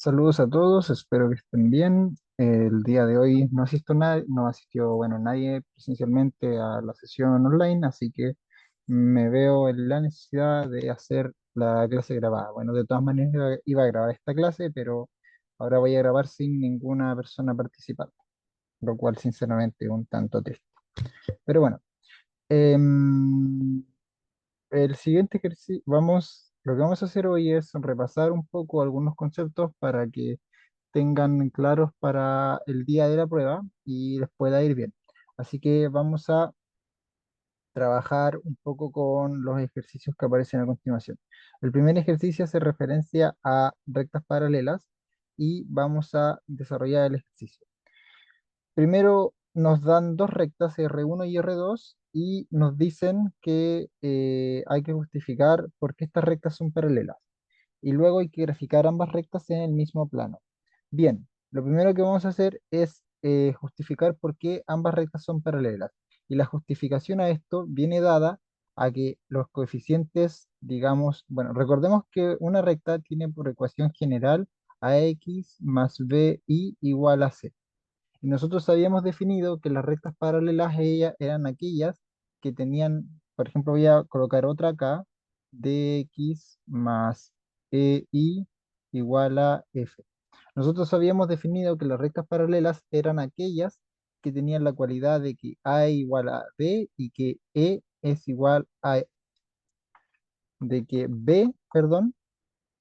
Saludos a todos, espero que estén bien. El día de hoy no asisto nadie, no asistió, bueno, nadie presencialmente a la sesión online, así que me veo en la necesidad de hacer la clase grabada. Bueno, de todas maneras iba a grabar esta clase, pero ahora voy a grabar sin ninguna persona participante, lo cual sinceramente es un tanto triste. Pero bueno, em, el siguiente ejercicio, lo que vamos a hacer hoy es repasar un poco algunos conceptos para que tengan claros para el día de la prueba y les pueda ir bien. Así que vamos a trabajar un poco con los ejercicios que aparecen a continuación. El primer ejercicio hace referencia a rectas paralelas y vamos a desarrollar el ejercicio. Primero nos dan dos rectas, R1 y R2, y nos dicen que hay que justificar por qué estas rectas son paralelas. Y luego hay que graficar ambas rectas en el mismo plano. Bien, lo primero que vamos a hacer es justificar por qué ambas rectas son paralelas. Y la justificación a esto viene dada a que los coeficientes, digamos, bueno, recordemos que una recta tiene por ecuación general ax más bi igual a c. Y nosotros habíamos definido que las rectas paralelas a ellas eran aquellas que tenían, por ejemplo, voy a colocar otra acá, dx más ei igual a f. Nosotros habíamos definido que las rectas paralelas eran aquellas que tenían la cualidad de que a igual a b y que e es igual a, de que b, perdón,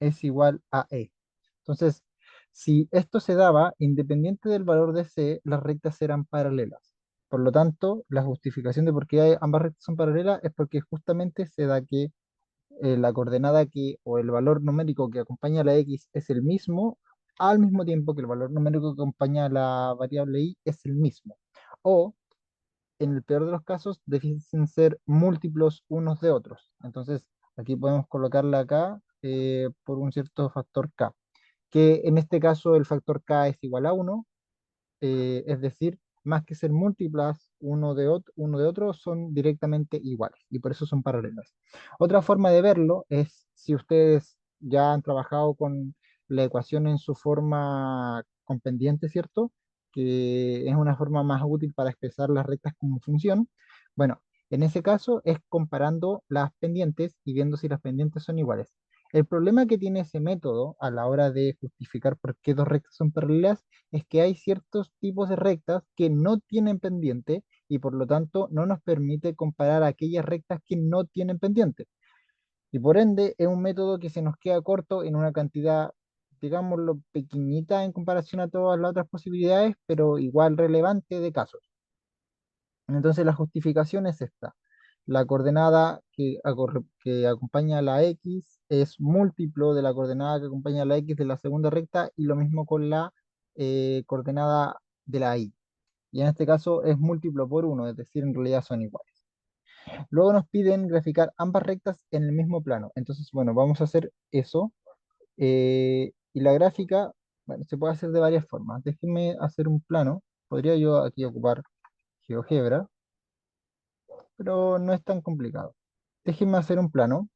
es igual a e. Entonces, si esto se daba, independiente del valor de C, las rectas eran paralelas. Por lo tanto, la justificación de por qué ambas rectas son paralelas es porque justamente se da que la coordenada que, o el valor numérico que acompaña a la X es el mismo, al mismo tiempo que el valor numérico que acompaña a la variable Y es el mismo. O, en el peor de los casos, deben ser múltiplos unos de otros. Entonces, aquí podemos colocarla acá por un cierto factor K, que en este caso el factor K es igual a uno, es decir, más que ser múltiplas uno de otro, son directamente iguales y por eso son paralelas. Otra forma de verlo es si ustedes ya han trabajado con la ecuación en su forma con pendiente, ¿cierto? Que es una forma más útil para expresar las rectas como función. Bueno, en ese caso es comparando las pendientes y viendo si las pendientes son iguales. El problema que tiene ese método a la hora de justificar por qué dos rectas son paralelas es que hay ciertos tipos de rectas que no tienen pendiente y por lo tanto no nos permite comparar aquellas rectas que no tienen pendiente. Y por ende es un método que se nos queda corto en una cantidad, digámoslo, pequeñita en comparación a todas las otras posibilidades, pero igual relevante de casos. Entonces la justificación es esta. La coordenada que acompaña a la x es múltiplo de la coordenada que acompaña a la x de la segunda recta y lo mismo con la coordenada de la y. Y en este caso es múltiplo por uno, es decir, en realidad son iguales. Luego nos piden graficar ambas rectas en el mismo plano. Entonces, bueno, vamos a hacer eso. Y la gráfica, bueno, se puede hacer de varias formas. Déjenme hacer un plano. Podría yo aquí ocupar GeoGebra, pero no es tan complicado. Déjenme hacer un plano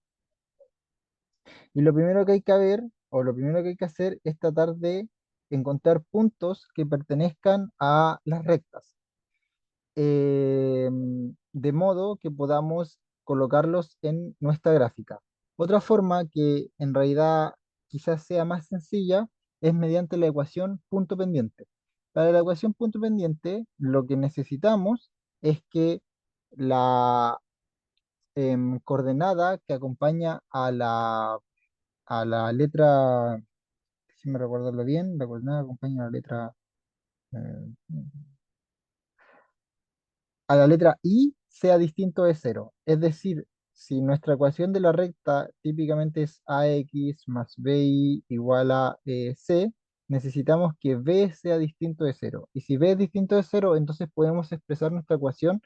y lo primero que hay que ver, o lo primero que hay que hacer es tratar de encontrar puntos que pertenezcan a las rectas, de modo que podamos colocarlos en nuestra gráfica. Otra forma que en realidad quizás sea más sencilla es mediante la ecuación punto pendiente. Para la ecuación punto pendiente, lo que necesitamos es que la coordenada que acompaña a la letra, si me recuerdo bien, la coordenada que acompaña a la letra, eh, a la letra I sea distinto de cero. Es decir, si nuestra ecuación de la recta típicamente es ax más bi igual a c, necesitamos que b sea distinto de cero. Y si b es distinto de cero, entonces podemos expresar nuestra ecuación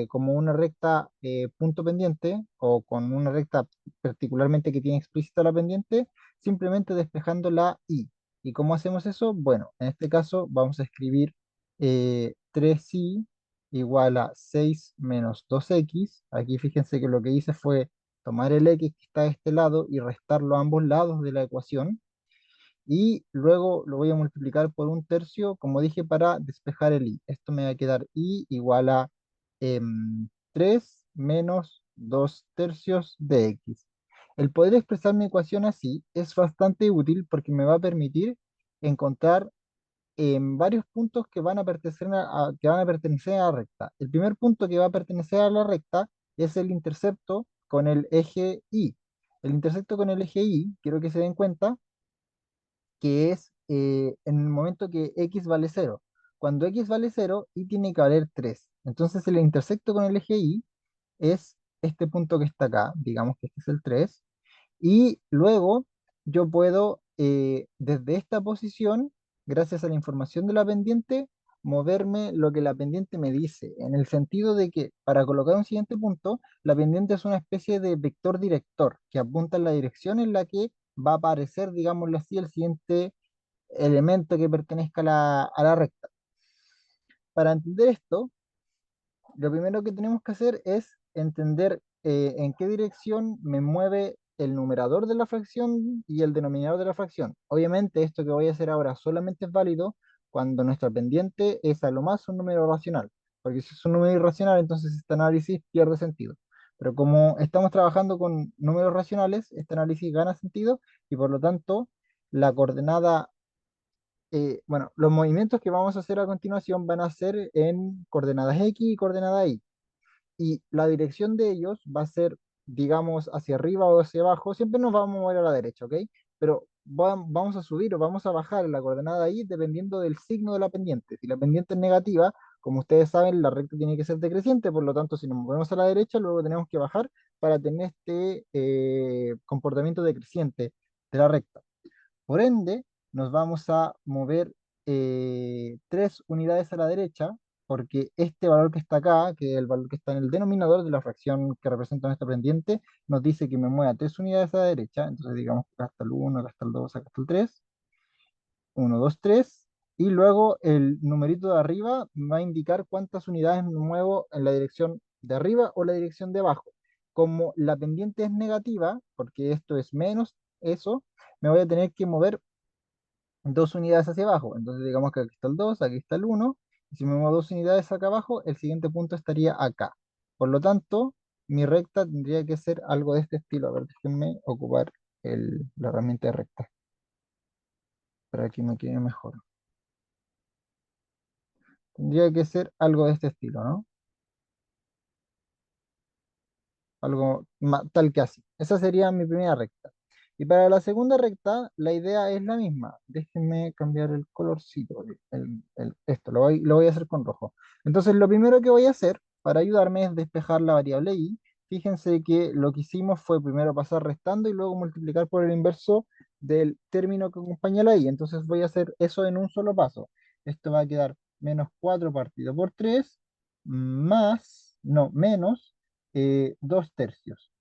como una recta punto pendiente o con una recta particularmente que tiene explícita la pendiente, simplemente despejando la i. ¿Y cómo hacemos eso? Bueno, en este caso vamos a escribir 3i igual a 6 menos 2x. Aquí fíjense que lo que hice fue tomar el x que está de este lado y restarlo a ambos lados de la ecuación. y luego lo voy a multiplicar por un tercio, como dije, para despejar el y. Esto me va a quedar y igual a 3 menos 2 tercios de x. El poder expresar mi ecuación así es bastante útil porque me va a permitir encontrar varios puntos que van a que van a pertenecer a la recta. El primer punto que va a pertenecer a la recta es el intercepto con el eje Y. El intercepto con el eje Y, quiero que se den cuenta que es en el momento que x vale cero. Cuando x vale cero, y tiene que valer 3. Entonces el intersecto con el eje Y es este punto que está acá, digamos que este es el 3. Y luego yo puedo, desde esta posición, gracias a la información de la pendiente, moverme lo que la pendiente me dice, en el sentido de que para colocar un siguiente punto, la pendiente es una especie de vector director que apunta en la dirección en la que va a aparecer, digámoslo así, el siguiente elemento que pertenezca a a la recta. Para entender esto, lo primero que tenemos que hacer es entender en qué dirección me mueve el numerador de la fracción y el denominador de la fracción. Obviamente esto que voy a hacer ahora solamente es válido cuando nuestra pendiente es a lo más un número racional, porque si es un número irracional, entonces este análisis pierde sentido. Pero como estamos trabajando con números racionales, este análisis gana sentido y por lo tanto la coordenada, bueno, los movimientos que vamos a hacer a continuación van a ser en coordenadas X y coordenada Y. Y la dirección de ellos va a ser, digamos, hacia arriba o hacia abajo. Siempre nos vamos a mover a la derecha, ¿ok? Pero vamos a subir o vamos a bajar la coordenada Y dependiendo del signo de la pendiente. Si la pendiente es negativa, como ustedes saben, la recta tiene que ser decreciente, por lo tanto, si nos movemos a la derecha, luego tenemos que bajar para tener este comportamiento decreciente de la recta. Por ende, nos vamos a mover 3 unidades a la derecha, porque este valor que está acá, que es el valor que está en el denominador de la fracción que representa nuestra pendiente, nos dice que me mueva 3 unidades a la derecha. Entonces digamos que acá está el 1, acá está el 2, acá está el 3. 1, 2, 3. Y luego el numerito de arriba me va a indicar cuántas unidades me muevo en la dirección de arriba o la dirección de abajo. Como la pendiente es negativa, porque esto es menos eso, me voy a tener que mover 2 unidades hacia abajo. Entonces digamos que aquí está el 2, aquí está el 1. Y si me muevo 2 unidades acá abajo, el siguiente punto estaría acá. Por lo tanto, mi recta tendría que ser algo de este estilo. A ver, déjenme ocupar la herramienta de recta para que me quede mejor. Tendría que ser algo de este estilo, ¿no? Algo tal que así. Esa sería mi primera recta. Y para la segunda recta, la idea es la misma. Déjenme cambiar el colorcito. Esto, lo voy a hacer con rojo. Entonces, lo primero que voy a hacer para ayudarme es despejar la variable y. Fíjense que lo que hicimos fue primero pasar restando y luego multiplicar por el inverso del término que acompaña la y. Entonces voy a hacer eso en un solo paso. Esto va a quedar menos 4 partido por 3 más, no, menos 2 tercios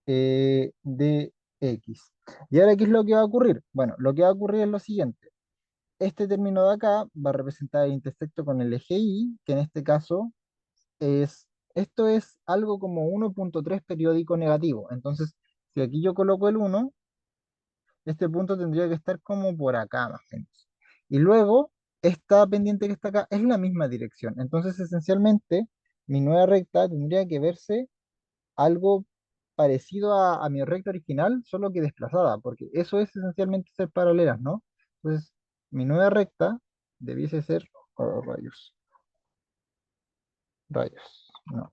de x. ¿Y ahora qué es lo que va a ocurrir? Bueno, lo que va a ocurrir es lo siguiente. Este término de acá va a representar el intersecto con el eje y, que en este caso esto es algo como 1,3 periódico negativo. Entonces, si aquí yo coloco el 1, este punto tendría que estar como por acá más o menos. Y luego, esta pendiente que está acá es la misma dirección. Entonces, esencialmente, mi nueva recta tendría que verse algo parecido a mi recta original, solo que desplazada, porque eso es esencialmente ser paralelas, ¿no? Entonces, mi nueva recta debiese ser, oh, rayos, rayos, no.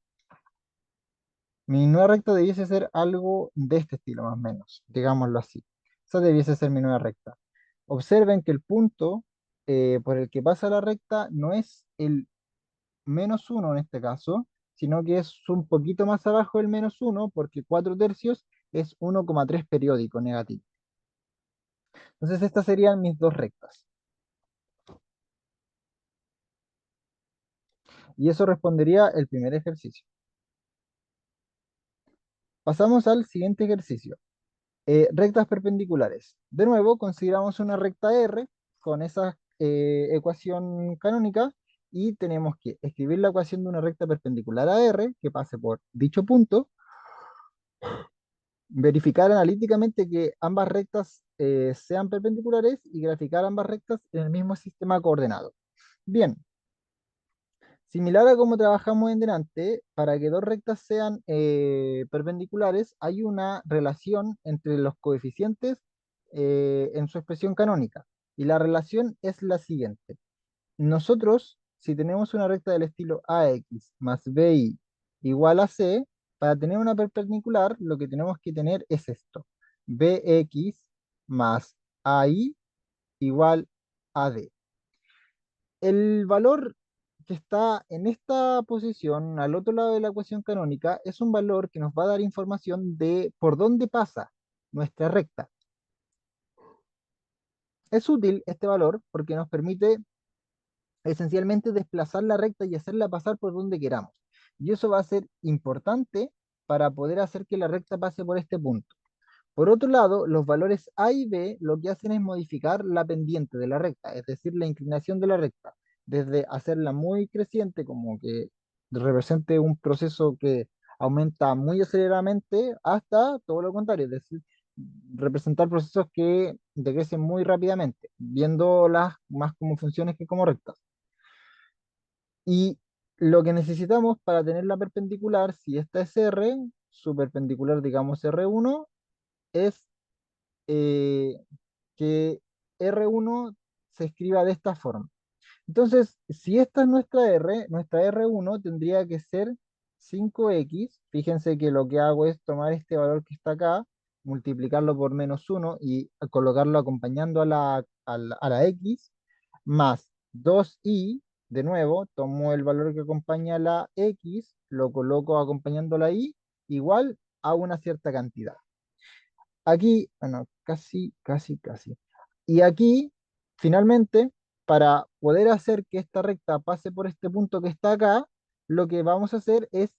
Mi nueva recta debiese ser algo de este estilo, más o menos, digámoslo así. Esa debiese ser mi nueva recta. Observen que el punto por el que pasa la recta no es el -1 en este caso, sino que es un poquito más abajo del -1 porque 4 tercios es 1,3 periódico negativo. Entonces estas serían mis dos rectas. Y eso respondería el primer ejercicio. Pasamos al siguiente ejercicio. Rectas perpendiculares. De nuevo, consideramos una recta R con esa ecuación canónica y tenemos que escribir la ecuación de una recta perpendicular a R que pase por dicho punto, verificar analíticamente que ambas rectas sean perpendiculares y graficar ambas rectas en el mismo sistema coordenado. Bien, similar a como trabajamos en delante, para que dos rectas sean perpendiculares, hay una relación entre los coeficientes en su expresión canónica. Y la relación es la siguiente. Nosotros, si tenemos una recta del estilo AX más BY igual a C, para tener una perpendicular, lo que tenemos que tener es esto. BX más AI igual a D. El valor que está en esta posición, al otro lado de la ecuación canónica, es un valor que nos va a dar información de por dónde pasa nuestra recta. Es útil este valor porque nos permite esencialmente desplazar la recta y hacerla pasar por donde queramos. Y eso va a ser importante para poder hacer que la recta pase por este punto. Por otro lado, los valores A y B lo que hacen es modificar la pendiente de la recta, es decir, la inclinación de la recta, desde hacerla muy creciente, como que represente un proceso que aumenta muy aceleradamente, hasta todo lo contrario, es decir, representar procesos que decrecen muy rápidamente, viéndolas más como funciones que como rectas. Y lo que necesitamos para tener la perpendicular, si esta es R, su perpendicular, digamos R1, es eh, que R1 se escriba de esta forma. Entonces, si esta es nuestra R1 tendría que ser 5x. Fíjense que lo que hago es tomar este valor que está acá, multiplicarlo por -1 y colocarlo acompañando a la x, más 2y. De nuevo, tomo el valor que acompaña a la x, lo coloco acompañando a la y, igual a una cierta cantidad. Aquí, bueno, casi, casi, casi. Y aquí, finalmente, para poder hacer que esta recta pase por este punto que está acá, lo que vamos a hacer es,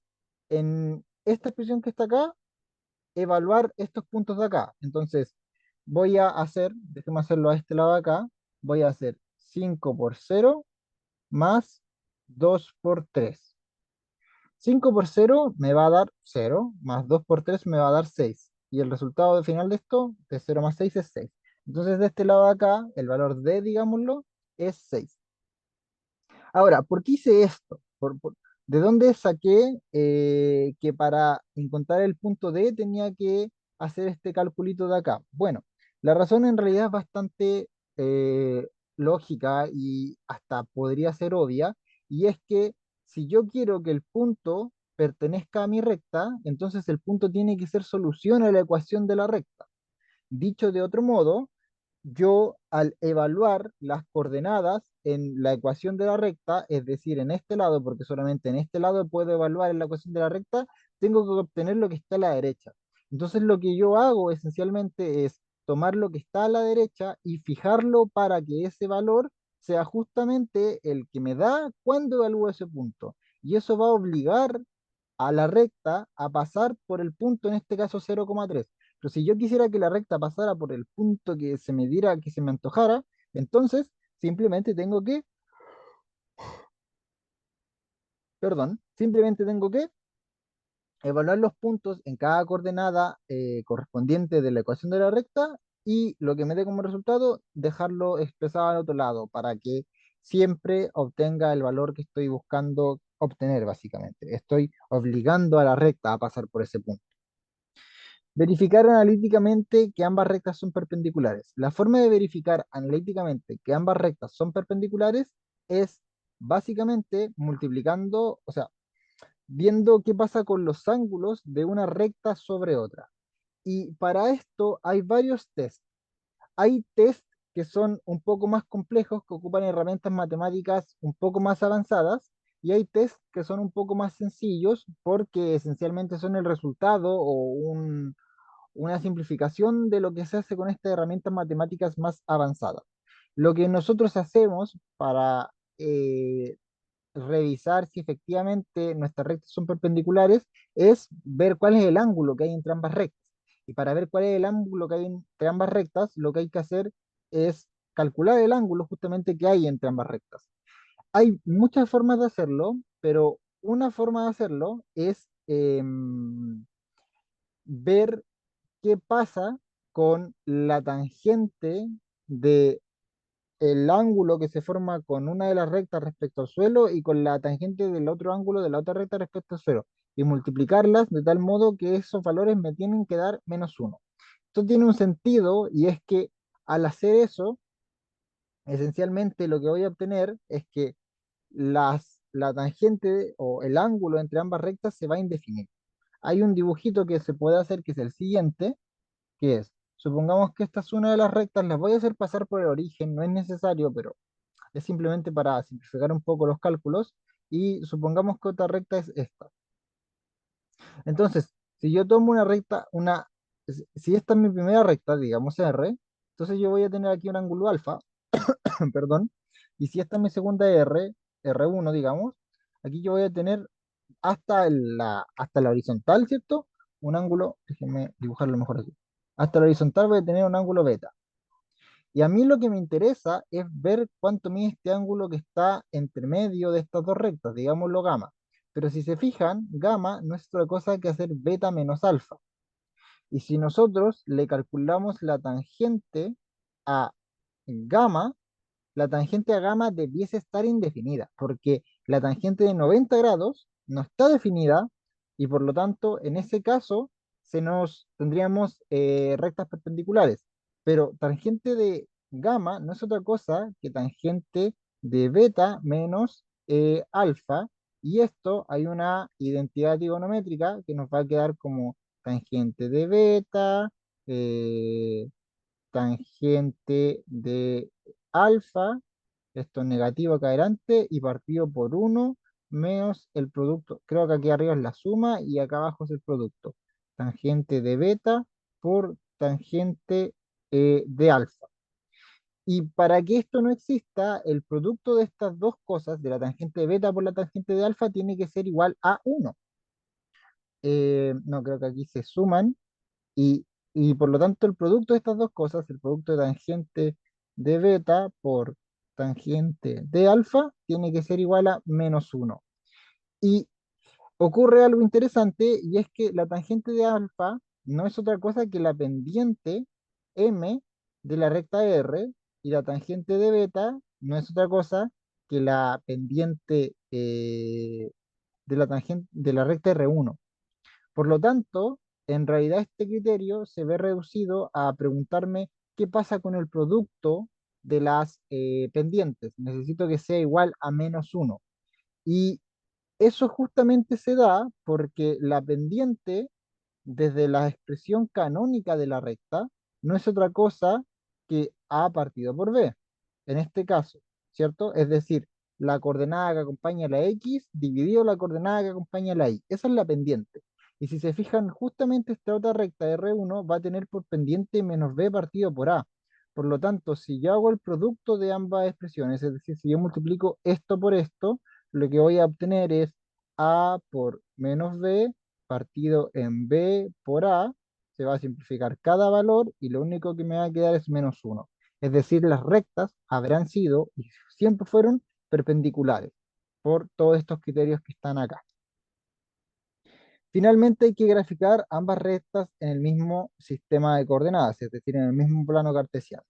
en esta expresión que está acá, evaluar estos puntos de acá. Entonces, voy a hacer, déjeme hacerlo a este lado de acá, voy a hacer 5 por 0 más 2 por 3. 5 por 0 me va a dar 0, más 2 por 3 me va a dar 6. Y el resultado final de esto, de 0 más 6 es 6. Entonces, de este lado de acá, el valor D, digámoslo, es 6. Ahora, ¿por qué hice esto? ¿De dónde saqué que para encontrar el punto D tenía que hacer este calculito de acá? Bueno, la razón en realidad es bastante lógica y hasta podría ser obvia, y es que si yo quiero que el punto pertenezca a mi recta, entonces el punto tiene que ser solución a la ecuación de la recta. Dicho de otro modo, yo al evaluar las coordenadas en la ecuación de la recta, es decir, en este lado, porque solamente en este lado puedo evaluar en la ecuación de la recta, tengo que obtener lo que está a la derecha. Entonces lo que yo hago esencialmente es tomar lo que está a la derecha y fijarlo para que ese valor sea justamente el que me da cuando evalúo ese punto. Y eso va a obligar a la recta a pasar por el punto, en este caso 0,3. Pero si yo quisiera que la recta pasara por el punto que se me diera, que se me antojara, entonces simplemente tengo que, perdón, simplemente tengo que evaluar los puntos en cada coordenada correspondiente de la ecuación de la recta y lo que me dé como resultado, dejarlo expresado al otro lado para que siempre obtenga el valor que estoy buscando obtener, básicamente. Estoy obligando a la recta a pasar por ese punto. Verificar analíticamente que ambas rectas son perpendiculares. La forma de verificar analíticamente que ambas rectas son perpendiculares es básicamente multiplicando, o sea, viendo qué pasa con los ángulos de una recta sobre otra. Y para esto hay varios tests. Hay tests que son un poco más complejos, que ocupan herramientas matemáticas un poco más avanzadas, y hay tests que son un poco más sencillos porque esencialmente son el resultado o una simplificación de lo que se hace con estas herramientas matemáticas más avanzadas. Lo que nosotros hacemos para revisar si efectivamente nuestras rectas son perpendiculares es ver cuál es el ángulo que hay entre ambas rectas. Y para ver cuál es el ángulo que hay entre ambas rectas, lo que hay que hacer es calcular el ángulo justamente que hay entre ambas rectas. Hay muchas formas de hacerlo, pero una forma de hacerlo es ver qué pasa con la tangente de el ángulo que se forma con una de las rectas respecto al suelo y con la tangente del otro ángulo de la otra recta respecto al suelo, y multiplicarlas de tal modo que esos valores me tienen que dar -1. Esto tiene un sentido, y es que al hacer eso, esencialmente lo que voy a obtener es que la tangente o el ángulo entre ambas rectas se va a indefinir. Hay un dibujito que se puede hacer que es el siguiente, que es, supongamos que esta es una de las rectas, las voy a hacer pasar por el origen, no es necesario, pero es simplemente para simplificar un poco los cálculos, y supongamos que otra recta es esta. Entonces, si yo tomo una recta, si esta es mi primera recta, digamos R, entonces yo voy a tener aquí un ángulo alfa, perdón, y si esta es mi segunda R1, digamos, aquí yo voy a tener hasta la horizontal, ¿cierto? Un ángulo, déjenme dibujarlo mejor aquí. Hasta la horizontal voy a tener un ángulo beta. Y a mí lo que me interesa es ver cuánto mide este ángulo que está entre medio de estas dos rectas, digámoslo gamma. Pero si se fijan, gamma no es otra cosa que hacer beta menos alfa. Y si nosotros le calculamos la tangente a gamma, la tangente a gamma debiese estar indefinida, porque la tangente de 90 grados no está definida, y por lo tanto, en ese caso, tendríamos rectas perpendiculares. Pero tangente de gamma no es otra cosa que tangente de beta menos alfa, y esto hay una identidad trigonométrica que nos va a quedar como tangente de beta, eh, tangente de alfa, esto es negativo acá adelante, y partido por 1 menos el producto. Creo que aquí arriba es la suma y acá abajo es el producto. Tangente de beta por tangente de alfa. Y para que esto no exista, el producto de estas dos cosas, de la tangente de beta por la tangente de alfa, tiene que ser igual a 1. No, creo que aquí se suman, y, y por lo tanto el producto de estas dos cosas, el producto de tangente de beta por tangente de alfa, tiene que ser igual a -1. Y ocurre algo interesante, y es que la tangente de alfa no es otra cosa que la pendiente m de la recta R, y la tangente de beta no es otra cosa que la pendiente de la tangente de la recta R1. Por lo tanto, en realidad este criterio se ve reducido a preguntarme qué pasa con el producto de las pendientes. Necesito que sea igual a -1. Y eso justamente se da porque la pendiente, desde la expresión canónica de la recta, no es otra cosa que A partido por B, en este caso, ¿cierto? Es decir, la coordenada que acompaña la X dividido la coordenada que acompaña la Y. Esa es la pendiente. Y si se fijan, justamente esta otra recta R1 va a tener por pendiente -B partido por A. Por lo tanto, si yo hago el producto de ambas expresiones, es decir, si yo multiplico esto por esto, lo que voy a obtener es A por -B partido en B por A. Se va a simplificar cada valor y lo único que me va a quedar es -1. Es decir, las rectas habrán sido y siempre fueron perpendiculares por todos estos criterios que están acá. Finalmente hay que graficar ambas rectas en el mismo sistema de coordenadas, es decir, en el mismo plano cartesiano.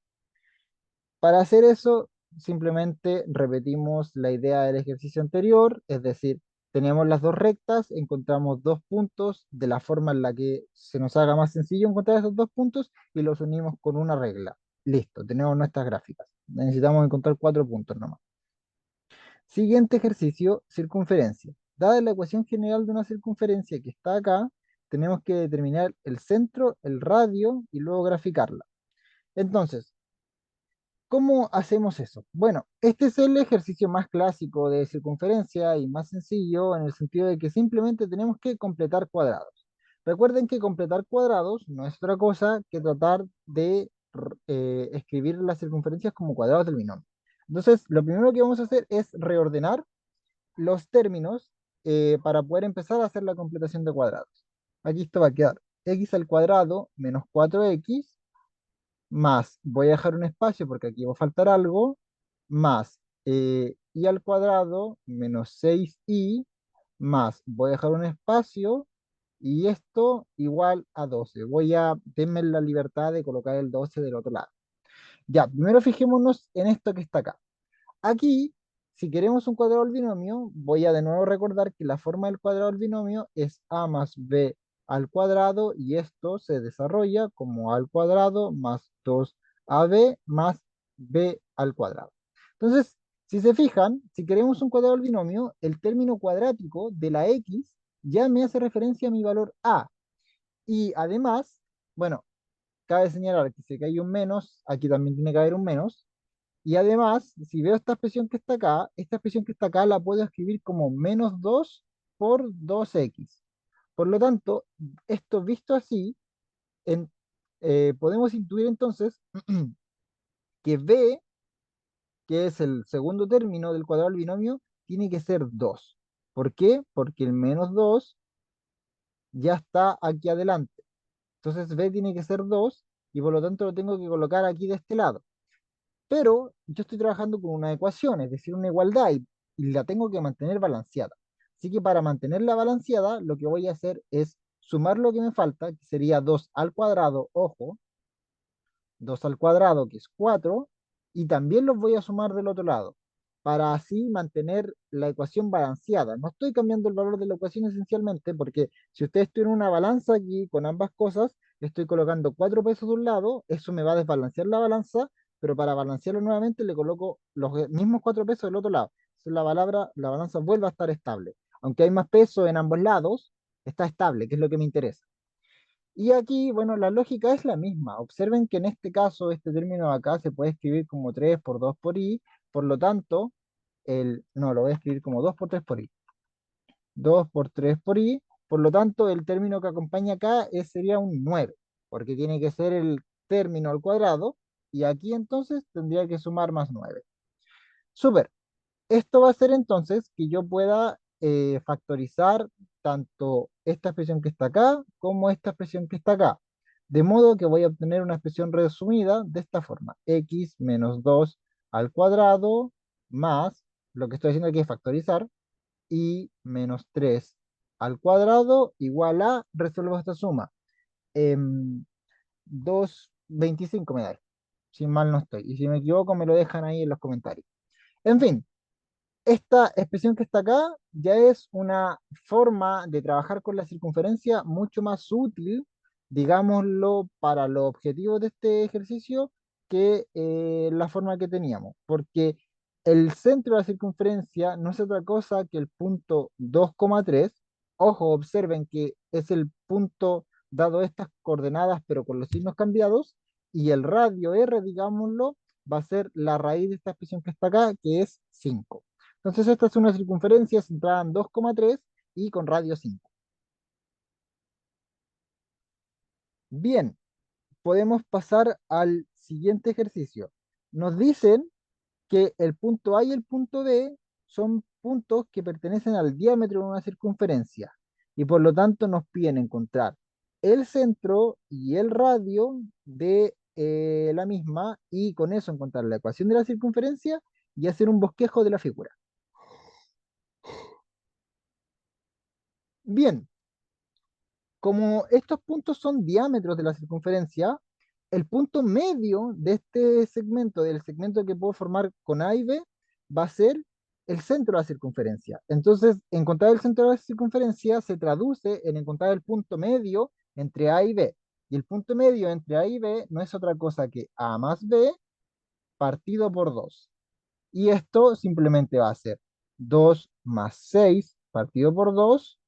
Para hacer eso, simplemente repetimos la idea del ejercicio anterior, es decir, tenemos las dos rectas, encontramos dos puntos de la forma en la que se nos haga más sencillo encontrar esos dos puntos, y los unimos con una regla. Listo, tenemos nuestras gráficas. Necesitamos encontrar 4 puntos nomás. Siguiente ejercicio, circunferencia. Dada la ecuación general de una circunferencia que está acá, tenemos que determinar el centro, el radio y luego graficarla. Entonces, ¿cómo hacemos eso? Bueno, este es el ejercicio más clásico de circunferencia y más sencillo, en el sentido de que simplemente tenemos que completar cuadrados. Recuerden que completar cuadrados no es otra cosa que tratar de escribir las circunferencias como cuadrados del binomio. Entonces, lo primero que vamos a hacer es reordenar los términos para poder empezar a hacer la completación de cuadrados. Aquí esto va a quedar x al cuadrado menos 4x más, voy a dejar un espacio porque aquí va a faltar algo, más y al cuadrado menos 6y, más, voy a dejar un espacio y esto igual a 12. Denme la libertad de colocar el 12 del otro lado. Ya, primero fijémonos en esto que está acá. Aquí, si queremos un cuadrado del binomio, voy a de nuevo recordar que la forma del cuadrado del binomio es a más b al cuadrado y esto se desarrolla como a al cuadrado más 2ab más b al cuadrado. Entonces, si se fijan, si queremos un cuadrado del binomio, el término cuadrático de la x ya me hace referencia a mi valor a. Y además, bueno, cabe señalar que si que hay un menos, aquí también tiene que haber un menos. Y además, si veo esta expresión que está acá, esta expresión que está acá la puedo escribir como menos 2 por 2x. Por lo tanto, esto visto así, en- podemos intuir entonces que b, que es el segundo término del cuadrado del binomio, tiene que ser 2. ¿Por qué? Porque el menos 2 ya está aquí adelante. Entonces b tiene que ser 2 y por lo tanto lo tengo que colocar aquí de este lado. Pero yo estoy trabajando con una ecuación, es decir, una igualdad, y la tengo que mantener balanceada. Así que para mantenerla balanceada, lo que voy a hacer es sumar lo que me falta, que sería 2 al cuadrado, ojo, 2 al cuadrado, que es 4, y también los voy a sumar del otro lado, para así mantener la ecuación balanceada. No estoy cambiando el valor de la ecuación esencialmente, porque si ustedes tienen una balanza aquí con ambas cosas, estoy colocando 4 pesos de un lado, eso me va a desbalancear la balanza, pero para balancearlo nuevamente le coloco los mismos 4 pesos del otro lado. Entonces la balanza vuelve a estar estable. Aunque hay más peso en ambos lados, está estable, que es lo que me interesa. Y aquí, bueno, la lógica es la misma. Observen que en este caso, este término de acá se puede escribir como 3 por 2 por i, por lo tanto, no, lo voy a escribir como 2 por 3 por i. 2 por 3 por i, por lo tanto, el término que acompaña acá sería un 9, porque tiene que ser el término al cuadrado, y aquí entonces tendría que sumar más 9. Súper. Esto va a hacer entonces que yo pueda factorizar tanto esta expresión que está acá como esta expresión que está acá. De modo que voy a obtener una expresión resumida de esta forma. X menos 2 al cuadrado más, lo que estoy haciendo aquí es factorizar, y menos 3 al cuadrado igual a, resuelvo esta suma. 2,25 me da, si mal no estoy. Y si me equivoco me lo dejan ahí en los comentarios. En fin, esta expresión que está acá ya es una forma de trabajar con la circunferencia mucho más útil, digámoslo, para los objetivos de este ejercicio que la forma que teníamos, porque el centro de la circunferencia no es otra cosa que el punto 2,3. Ojo, observen que es el punto dado estas coordenadas, pero con los signos cambiados, y el radio r, digámoslo, va a ser la raíz de esta expresión que está acá, que es 5. Entonces esta es una circunferencia centrada en 2,3 y con radio 5. Bien, podemos pasar al siguiente ejercicio. Nos dicen que el punto A y el punto B son puntos que pertenecen al diámetro de una circunferencia y por lo tanto nos piden encontrar el centro y el radio de la misma y con eso encontrar la ecuación de la circunferencia y hacer un bosquejo de la figura. Bien, como estos puntos son diámetros de la circunferencia, el punto medio de este segmento, del segmento que puedo formar con A y B, va a ser el centro de la circunferencia. Entonces, encontrar el centro de la circunferencia se traduce en encontrar el punto medio entre A y B. Y el punto medio entre A y B no es otra cosa que A más B partido por 2. Y esto simplemente va a ser 2 más 6 partido por 2,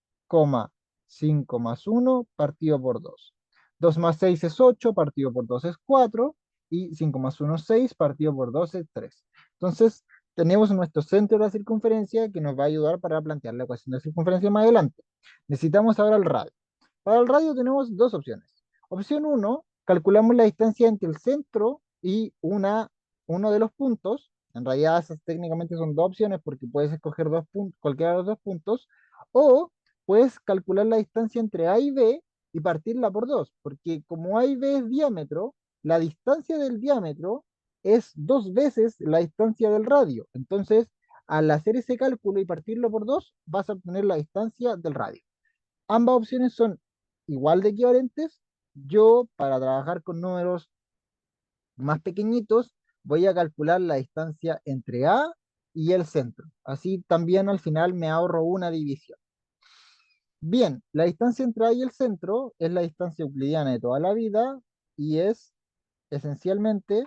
5 más 1 partido por 2. 2 más 6 es 8, partido por 2 es 4, y 5 más 1 es 6, partido por 2 es 3. Entonces, tenemos nuestro centro de la circunferencia que nos va a ayudar para plantear la ecuación de circunferencia más adelante. Necesitamos ahora el radio. Para el radio tenemos dos opciones. Opción uno, calculamos la distancia entre el centro y uno de los puntos. En realidad esas técnicamente son dos opciones porque puedes escoger dos puntos, cualquiera de los dos puntos, o puedes calcular la distancia entre A y B y partirla por dos, porque como A y B es diámetro, la distancia del diámetro es dos veces la distancia del radio. Entonces, al hacer ese cálculo y partirlo por dos, vas a obtener la distancia del radio. Ambas opciones son igual de equivalentes, yo para trabajar con números más pequeñitos voy a calcular la distancia entre A y el centro. Así también al final me ahorro una división. Bien, la distancia entre A y el centro es la distancia euclidiana de toda la vida y es esencialmente,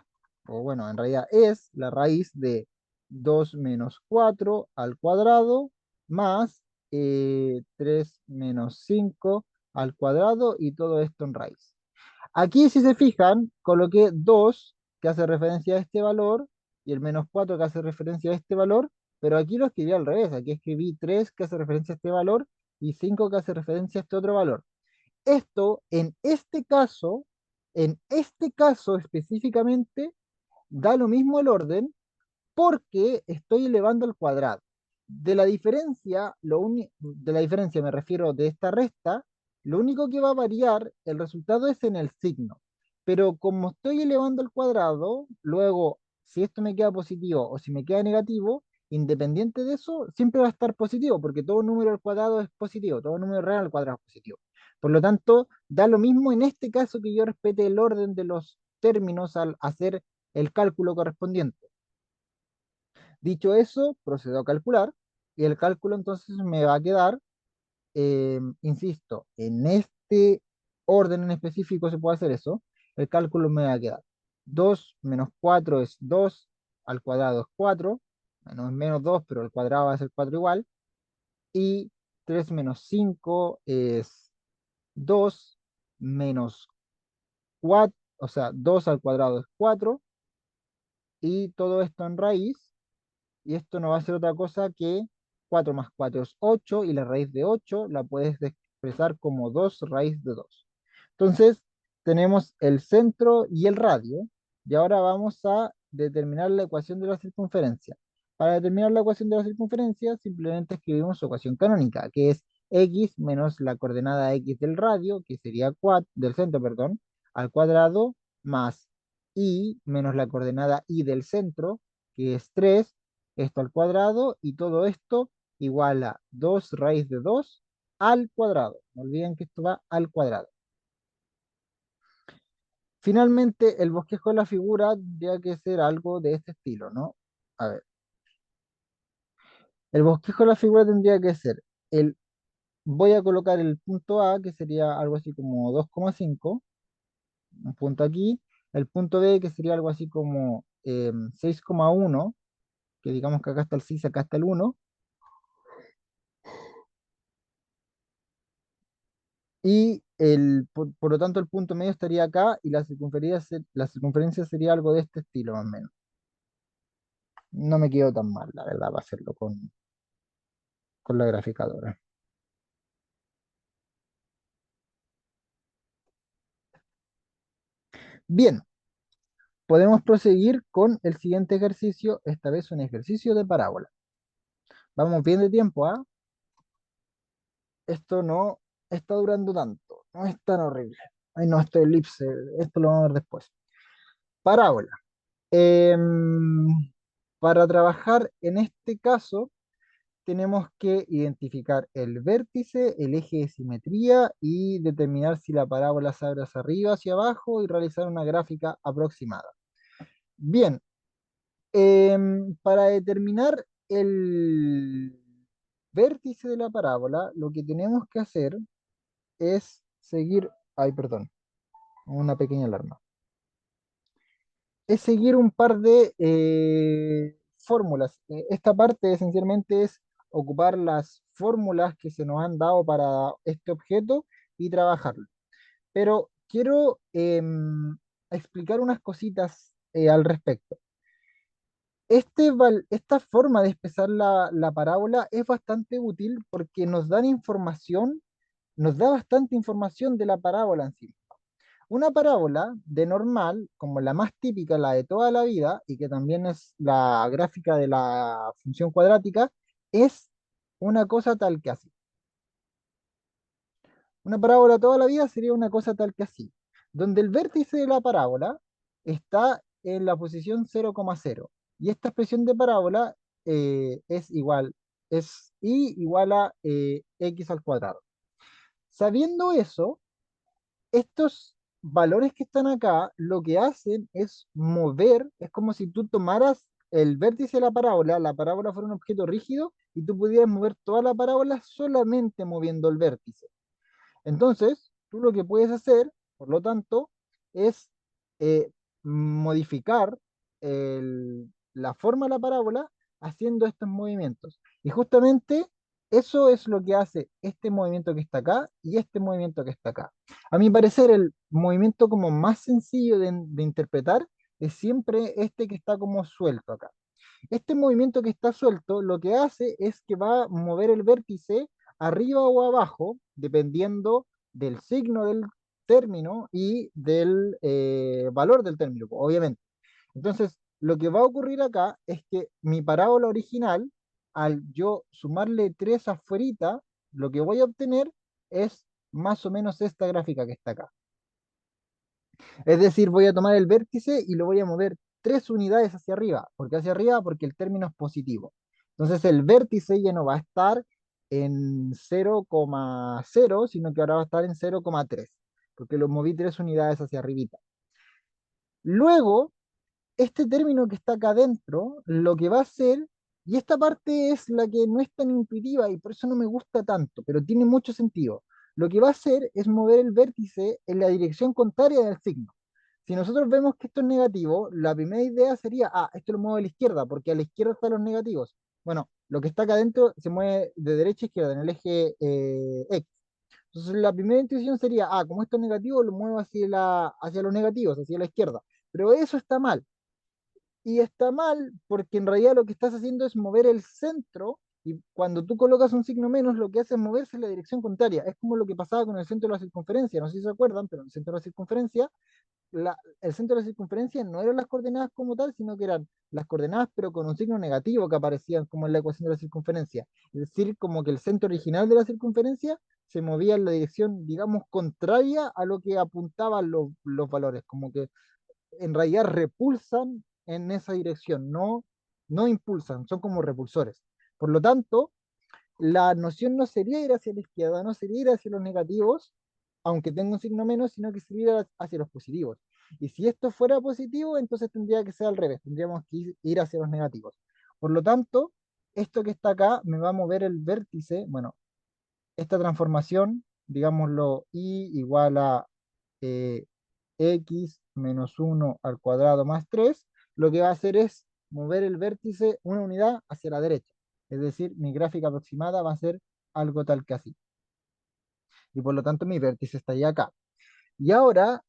o bueno, en realidad es la raíz de 2 menos 4 al cuadrado más 3 menos 5 al cuadrado y todo esto en raíz. Aquí, si se fijan, coloqué 2 que hace referencia a este valor y el menos 4 que hace referencia a este valor, pero aquí lo escribí al revés. Aquí escribí 3 que hace referencia a este valor y 5 que hace referencia a este otro valor. Esto, en este caso específicamente, da lo mismo el orden porque estoy elevando al cuadrado. De la diferencia me refiero de esta resta, lo único que va a variar el resultado es en el signo. Pero como estoy elevando al cuadrado, luego, si esto me queda positivo o si me queda negativo, independiente de eso, siempre va a estar positivo, porque todo número al cuadrado es positivo, todo número real al cuadrado es positivo. Por lo tanto, da lo mismo en este caso que yo respete el orden de los términos al hacer el cálculo correspondiente. Dicho eso, procedo a calcular y el cálculo entonces me va a quedar, insisto, en este orden en específico se puede hacer eso, el cálculo me va a quedar 2 menos 4 es 2, al cuadrado es 4, menos es menos 2, pero al cuadrado va a ser 4 igual, y 3 menos 5 es 2 menos 4, o sea, 2 al cuadrado es 4, y todo esto en raíz. Y esto no va a ser otra cosa que 4 más 4 es 8 y la raíz de 8 la puedes expresar como 2 raíz de 2. Entonces, tenemos el centro y el radio. Y ahora vamos a determinar la ecuación de la circunferencia. Para determinar la ecuación de la circunferencia, simplemente escribimos su ecuación canónica, que es x menos la coordenada x del radio, que sería 4, del centro, perdón, al cuadrado, más y menos la coordenada y del centro, que es 3, esto al cuadrado, y todo esto igual a 2 raíz de 2 al cuadrado. No olviden que esto va al cuadrado. Finalmente, el bosquejo de la figura tendría que ser algo de este estilo, ¿no? A ver, el bosquejo de la figura tendría que ser el, voy a colocar el punto A, que sería algo así como 2,5, un punto aquí, el punto B, que sería algo así como 6,1, que digamos que acá está el 6, acá está el 1, y por lo tanto el punto medio estaría acá y la circunferencia sería algo de este estilo más o menos. No me quedo tan mal, la verdad, para hacerlo con la graficadora. Bien, podemos proseguir con el siguiente ejercicio, esta vez un ejercicio de parábola. Vamos bien de tiempo, ¿ah? Esto no está durando tanto, no es tan horrible. Ay, no, esto es elipse, esto lo vamos a ver después. Parábola. Em, para trabajar en este caso, tenemos que identificar el vértice, el eje de simetría y determinar si la parábola se abre hacia arriba, hacia abajo y realizar una gráfica aproximada. Bien, para determinar el vértice de la parábola, lo que tenemos que hacer es seguir, ay, perdón, una pequeña alarma, es seguir un par de fórmulas. Esta parte esencialmente es ocupar las fórmulas que se nos han dado para este objeto y trabajarlo. Pero quiero explicar unas cositas al respecto. Esta forma de expresar la parábola es bastante útil porque nos da bastante información de la parábola en sí. Una parábola de normal, como la más típica, la de toda la vida, y que también es la gráfica de la función cuadrática, es una cosa tal que así. Una parábola toda la vida sería una cosa tal que así, donde el vértice de la parábola está en la posición 0,0. Y esta expresión de parábola es y igual a x al cuadrado. Sabiendo eso, estos valores que están acá, lo que hacen es mover, es como si tú tomaras el vértice de la parábola fuera un objeto rígido y tú pudieras mover toda la parábola solamente moviendo el vértice. Entonces, tú lo que puedes hacer, por lo tanto, es modificar la forma de la parábola haciendo estos movimientos. Y justamente eso es lo que hace este movimiento que está acá y este movimiento que está acá. A mi parecer, el movimiento como más sencillo de interpretar es siempre este que está como suelto acá. Este movimiento que está suelto lo que hace es que va a mover el vértice arriba o abajo, dependiendo del signo del término y del valor del término, obviamente. Entonces, lo que va a ocurrir acá es que mi parábola original, al yo sumarle 3 afuerita, lo que voy a obtener es más o menos esta gráfica que está acá. Es decir, voy a tomar el vértice y lo voy a mover 3 unidades hacia arriba. ¿Por qué hacia arriba? Porque el término es positivo. Entonces el vértice ya no va a estar en 0,0, sino que ahora va a estar en 0,3, porque lo moví 3 unidades hacia arribita. Luego, este término que está acá adentro, lo que va a hacer, y esta parte es la que no es tan intuitiva y por eso no me gusta tanto, pero tiene mucho sentido. Lo que va a hacer es mover el vértice en la dirección contraria del signo. Si nosotros vemos que esto es negativo, la primera idea sería, esto lo muevo a la izquierda, porque a la izquierda están los negativos. Bueno, lo que está acá adentro se mueve de derecha a izquierda, en el eje X. Entonces la primera intuición sería, como esto es negativo, lo muevo hacia los negativos, hacia la izquierda. Pero eso está mal. Y está mal porque en realidad lo que estás haciendo es mover el centro y cuando tú colocas un signo menos, lo que hace es moverse en la dirección contraria. Es como lo que pasaba con el centro de la circunferencia. No sé si se acuerdan, pero el centro de la circunferencia el centro de la circunferencia no eran las coordenadas como tal, sino que eran las coordenadas, pero con un signo negativo que aparecían como en la ecuación de la circunferencia. Es decir, como que el centro original de la circunferencia se movía en la dirección, digamos, contraria a lo que apuntaban los valores, como que en realidad repulsan en esa dirección, no impulsan, son como repulsores. Por lo tanto, la noción no sería ir hacia la izquierda, no sería ir hacia los negativos, aunque tenga un signo menos, sino que sería ir hacia los positivos. Y si esto fuera positivo, entonces tendría que ser al revés, tendríamos que ir hacia los negativos. Por lo tanto, esto que está acá me va a mover el vértice, bueno, esta transformación, digámoslo, y igual a eh, x menos 1 al cuadrado más 3, lo que va a hacer es mover el vértice una unidad hacia la derecha. Es decir, mi gráfica aproximada va a ser algo tal que así. Y por lo tanto mi vértice está ahí acá. Y ahora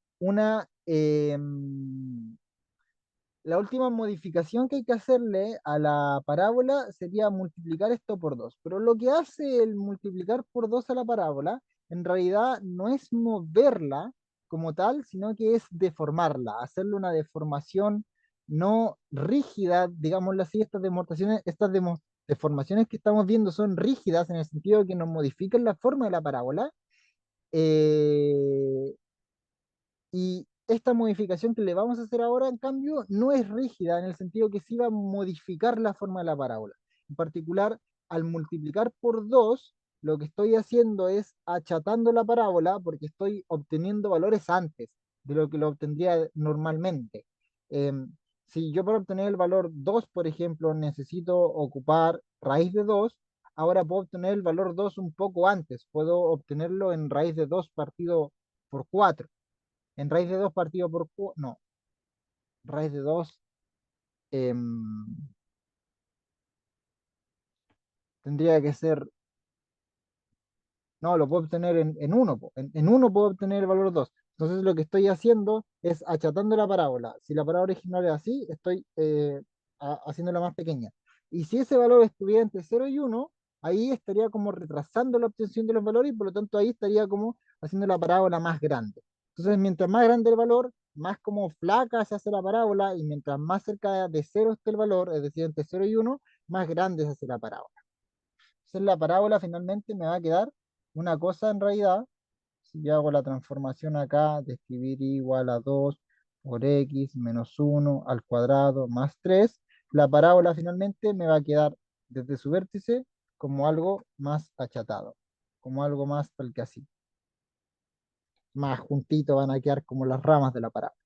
la última modificación que hay que hacerle a la parábola sería multiplicar esto por 2. Pero lo que hace el multiplicar por 2 a la parábola, en realidad no es moverla como tal, sino que es deformarla, hacerle una deformación no rígida, digámoslo así, deformaciones que estamos viendo son rígidas en el sentido de que nos modifican la forma de la parábola. eh, y esta modificación que le vamos a hacer ahora, en cambio, no es rígida en el sentido que sí va a modificar la forma de la parábola. En particular, al multiplicar por 2, lo que estoy haciendo es achatando la parábola porque estoy obteniendo valores antes de lo que lo obtendría normalmente. Em, si yo para obtener el valor 2, por ejemplo, necesito ocupar raíz de 2, ahora puedo obtener el valor 2 un poco antes. Puedo obtenerlo en raíz de 2 partido por 4 en raíz de 2 partido por 4, no, raíz de 2 tendría que ser, no, lo puedo obtener en 1, en 1 puedo obtener el valor 2. Entonces lo que estoy haciendo es achatando la parábola. Si la parábola original es así, estoy haciéndola más pequeña. Y si ese valor estuviera entre 0 y 1, ahí estaría como retrasando la obtención de los valores y por lo tanto ahí estaría como haciendo la parábola más grande. Entonces mientras más grande el valor, más como flaca se hace la parábola y mientras más cerca de 0 esté el valor, es decir, entre 0 y 1, más grande se hace la parábola. Entonces la parábola finalmente me va a quedar una cosa en realidad, si yo hago la transformación acá de escribir igual a 2 por x menos 1 al cuadrado más 3, la parábola finalmente me va a quedar desde su vértice como algo más achatado, como algo más tal que así. más juntitos, van a quedar como las ramas de la parábola.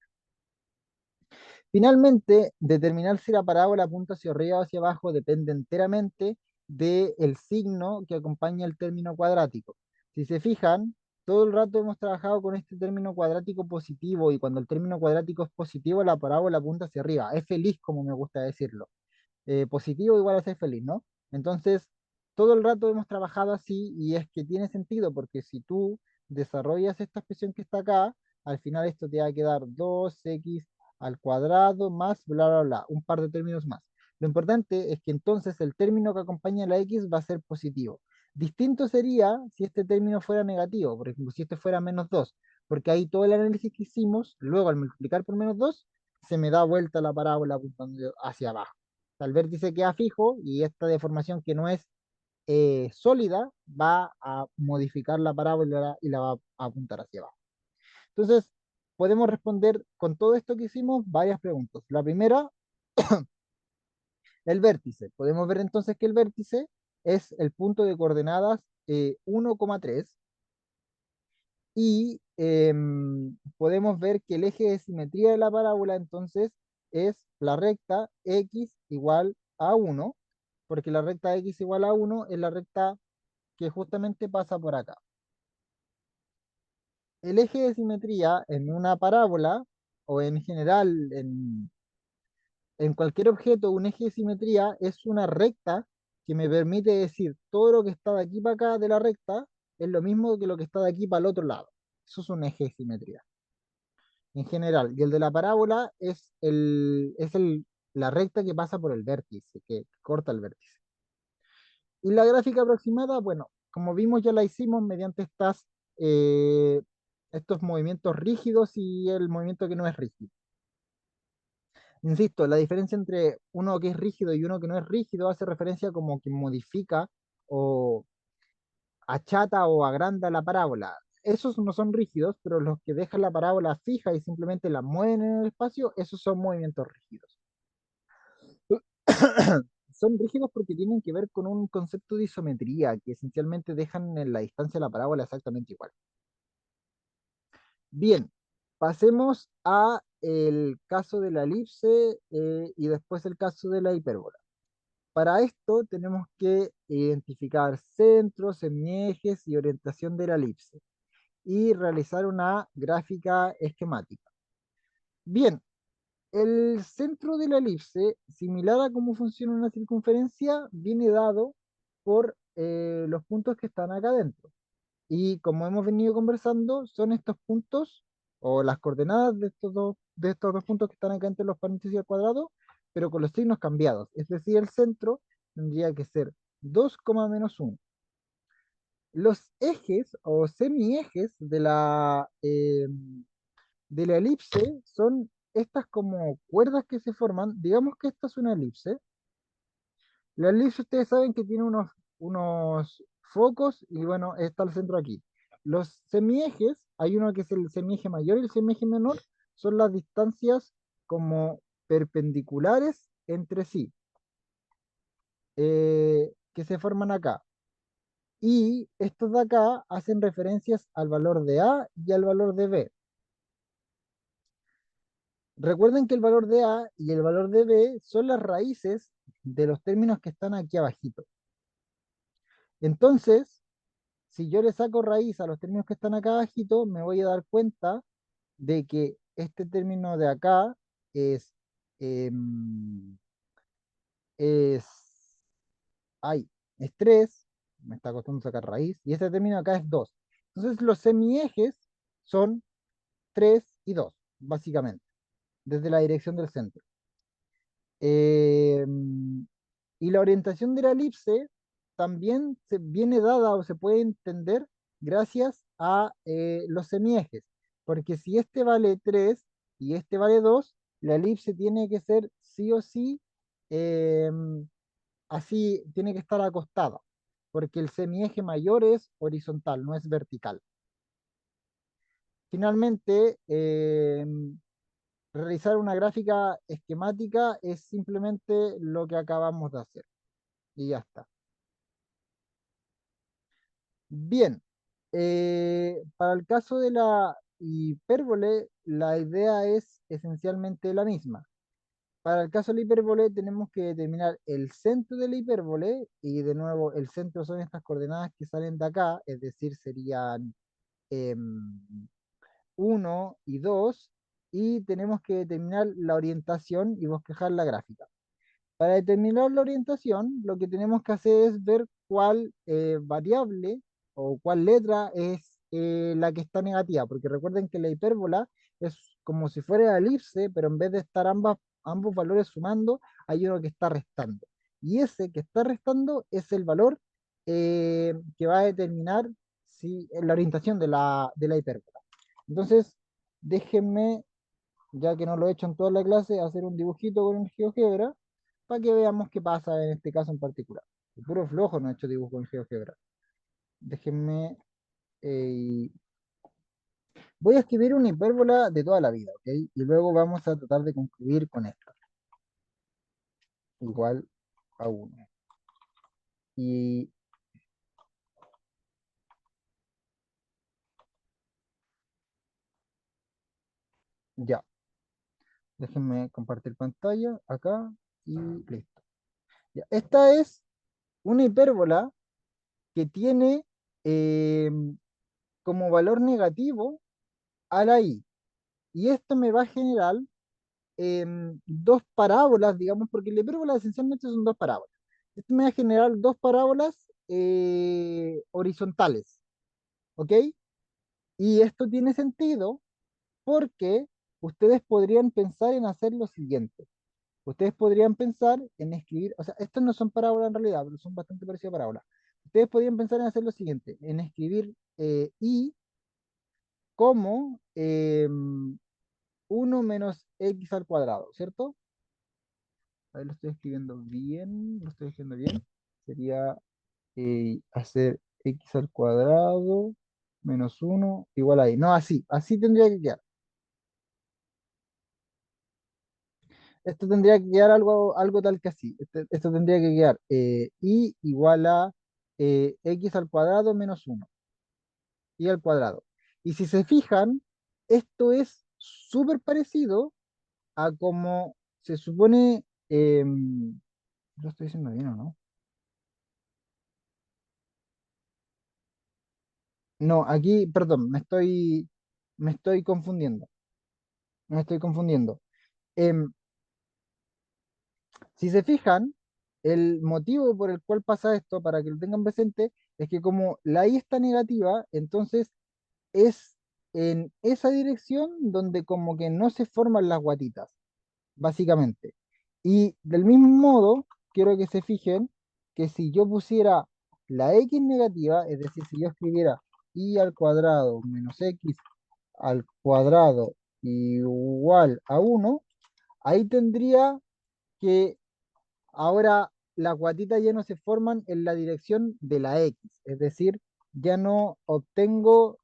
Finalmente, determinar si la parábola apunta hacia arriba o hacia abajo depende enteramente del signo que acompaña el término cuadrático. Si se fijan, todo el rato hemos trabajado con este término cuadrático positivo y cuando el término cuadrático es positivo, la parábola apunta hacia arriba. Es feliz, como me gusta decirlo. Positivo igual a ser feliz, ¿no? Entonces, todo el rato hemos trabajado así y es que tiene sentido porque si tú desarrollas esta expresión que está acá, al final esto te va a quedar 2x al cuadrado más bla, bla, bla, un par de términos más. Lo importante es que entonces el término que acompaña a la x va a ser positivo. Distinto sería si este término fuera negativo, por ejemplo, si este fuera -2, porque ahí todo el análisis que hicimos, luego al multiplicar por -2, se me da vuelta la parábola apuntando hacia abajo. El vértice queda fijo y esta deformación que no es sólida va a modificar la parábola y la va a apuntar hacia abajo. Entonces, podemos responder con todo esto que hicimos varias preguntas. La primera, el vértice. Podemos ver entonces que el vértice es el punto de coordenadas 1,3 y podemos ver que el eje de simetría de la parábola entonces es la recta x igual a 1, porque la recta x igual a 1 es la recta que justamente pasa por acá. El eje de simetría en una parábola o en general en cualquier objeto, un eje de simetría es una recta que me permite decir todo lo que está de aquí para acá de la recta es lo mismo que lo que está de aquí para el otro lado. Eso es un eje de simetría en general. Y el de la parábola la recta que pasa por el vértice, que corta el vértice. Y la gráfica aproximada, bueno, como vimos ya la hicimos mediante estos movimientos rígidos y el movimiento que no es rígido. Insisto, la diferencia entre uno que es rígido y uno que no es rígido hace referencia como que modifica o achata o agranda la parábola. Esos no son rígidos, pero los que dejan la parábola fija y simplemente la mueven en el espacio, esos son movimientos rígidos. Son rígidos porque tienen que ver con un concepto de isometría que esencialmente dejan en la distancia de la parábola exactamente igual. Bien, pasemos a el caso de la elipse y después el caso de la hipérbola. Para esto tenemos que identificar centros, semiejes y orientación de la elipse y realizar una gráfica esquemática. Bien, el centro de la elipse, similar a cómo funciona una circunferencia, viene dado por los puntos que están acá adentro. Y como hemos venido conversando, son estos puntos o las coordenadas de estos dos puntos que están acá entre los paréntesis al cuadrado, pero con los signos cambiados. Es decir, el centro tendría que ser 2, -1. Los ejes o semiejes de la elipse son estas como cuerdas que se forman. Digamos que esta es una elipse. La elipse ustedes saben que tiene unos focos y bueno, está el centro aquí. Los semiejes, hay uno que es el semieje mayor y el semieje menor, son las distancias como perpendiculares entre sí, que se forman acá. Y estos de acá hacen referencias al valor de A y al valor de B. Recuerden que el valor de A y el valor de B son las raíces de los términos que están aquí abajito. Entonces, si yo le saco raíz a los términos que están acá abajito, me voy a dar cuenta de que este término de acá es, em, es, ay, es 3, me está costando sacar raíz, y este término acá es 2. Entonces los semiejes son 3 y 2, básicamente, desde la dirección del centro. Y la orientación de la elipse también se viene dada o se puede entender gracias a los semiejes, porque si este vale 3 y este vale 2, la elipse tiene que ser sí o sí, así tiene que estar acostada, porque el semieje mayor es horizontal, no es vertical. Finalmente, realizar una gráfica esquemática es simplemente lo que acabamos de hacer. Y ya está. Bien, Para el caso de la hipérbole, la idea es esencialmente la misma. Para el caso de la hipérbole tenemos que determinar el centro de la hipérbole y de nuevo el centro son estas coordenadas que salen de acá, es decir, serían 1 y 2 y tenemos que determinar la orientación y bosquejar la gráfica. Para determinar la orientación, lo que tenemos que hacer es ver cuál variable o cuál letra es la que está negativa, porque recuerden que la hipérbola es como si fuera la elipse, pero en vez de estar ambos valores sumando, hay uno que está restando. Y ese que está restando es el valor que va a determinar si, la orientación de la hipérbola. Entonces, déjenme, ya que no lo he hecho en toda la clase, hacer un dibujito con el GeoGebra para que veamos qué pasa en este caso en particular. El puro flojo no he hecho dibujo con GeoGebra. Déjenme. eh, Voy a escribir una hipérbola de toda la vida, ¿ok? Y luego vamos a tratar de concluir con esto. Igual a 1. Y ya. Déjenme compartir pantalla acá y listo. Ya. Esta es una hipérbola que tiene eh, como valor negativo a la i. Y esto me va a generar dos parábolas, digamos, porque la hipérbola esencialmente son dos parábolas. Esto me va a generar dos parábolas horizontales, ¿ok? Y esto tiene sentido porque ustedes podrían pensar en hacer lo siguiente. Ustedes podrían pensar en escribir, o sea, estas no son parábolas en realidad, pero son bastante parecidas a parábolas. Ustedes podrían pensar en hacer lo siguiente, en escribir i como 1 menos x al cuadrado, ¿cierto? A ver, lo estoy escribiendo bien, lo estoy escribiendo bien. Sería hacer x al cuadrado menos 1 igual a y. No, así tendría que quedar. Esto tendría que quedar algo tal que así. Esto tendría que quedar y igual a x al cuadrado menos 1 y al cuadrado. Y si se fijan, esto es súper parecido a como se supone, lo estoy diciendo bien o no. No, aquí, perdón, me estoy confundiendo. Me estoy confundiendo. Em, si se fijan, el motivo por el cual pasa esto, para que lo tengan presente, es que como la i está negativa, entonces es en esa dirección donde como que no se forman las guatitas, básicamente. Y del mismo modo, quiero que se fijen que si yo pusiera la x negativa, es decir, si yo escribiera i al cuadrado menos x al cuadrado igual a 1, ahí tendría que ahora las guatitas ya no se forman en la dirección de la X, es decir, ya no obtengo,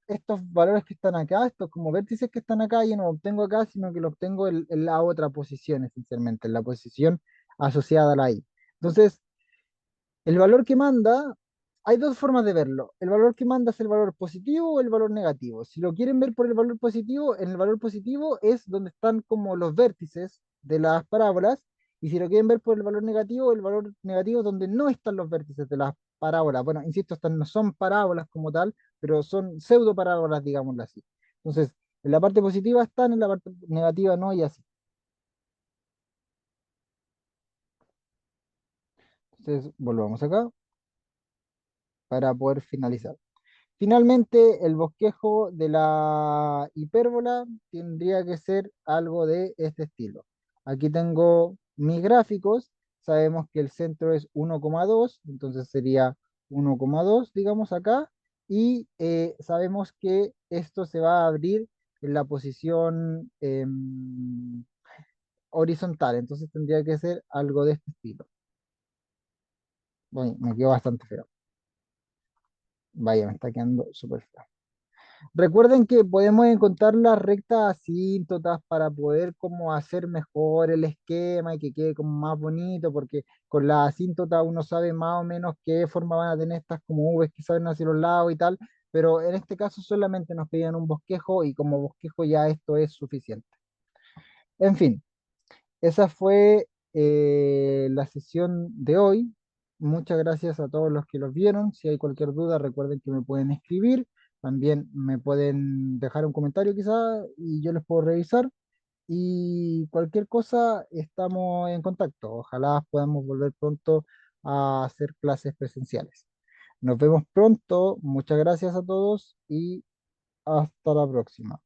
estos valores que están acá, estos como vértices que están acá, ya no los obtengo acá, sino que los obtengo en la otra posición, esencialmente, en la posición asociada a la Y. Entonces, el valor que manda, hay dos formas de verlo. El valor que manda es el valor positivo o el valor negativo. Si lo quieren ver por el valor positivo, en el valor positivo es donde están como los vértices de las parábolas. Y si lo quieren ver por el valor negativo es donde no están los vértices de las parábolas. Bueno, insisto, estas no son parábolas como tal, pero son pseudo parábolas, digámoslo así. Entonces, en la parte positiva están, en la parte negativa no, y así. Entonces, volvamos acá para poder finalizar. Finalmente, el bosquejo de la hipérbola tendría que ser algo de este estilo. Aquí tengo mis gráficos. Sabemos que el centro es 1,2, entonces sería 1,2, digamos acá. Y sabemos que esto se va a abrir en la posición horizontal, entonces tendría que ser algo de este estilo. Bueno, me quedó bastante feo. Vaya, me está quedando súper feo. Recuerden que podemos encontrar las rectas asíntotas para poder como hacer mejor el esquema y que quede como más bonito, porque con la asíntota uno sabe más o menos qué forma van a tener estas como Vs que salen hacia los lados y tal, pero en este caso solamente nos pedían un bosquejo y como bosquejo ya esto es suficiente. En fin, esa fue la sesión de hoy. Muchas gracias a todos los que los vieron. Si hay cualquier duda, recuerden que me pueden escribir. También me pueden dejar un comentario quizá y yo les puedo revisar. Y cualquier cosa, estamos en contacto. Ojalá podamos volver pronto a hacer clases presenciales. Nos vemos pronto. Muchas gracias a todos y hasta la próxima.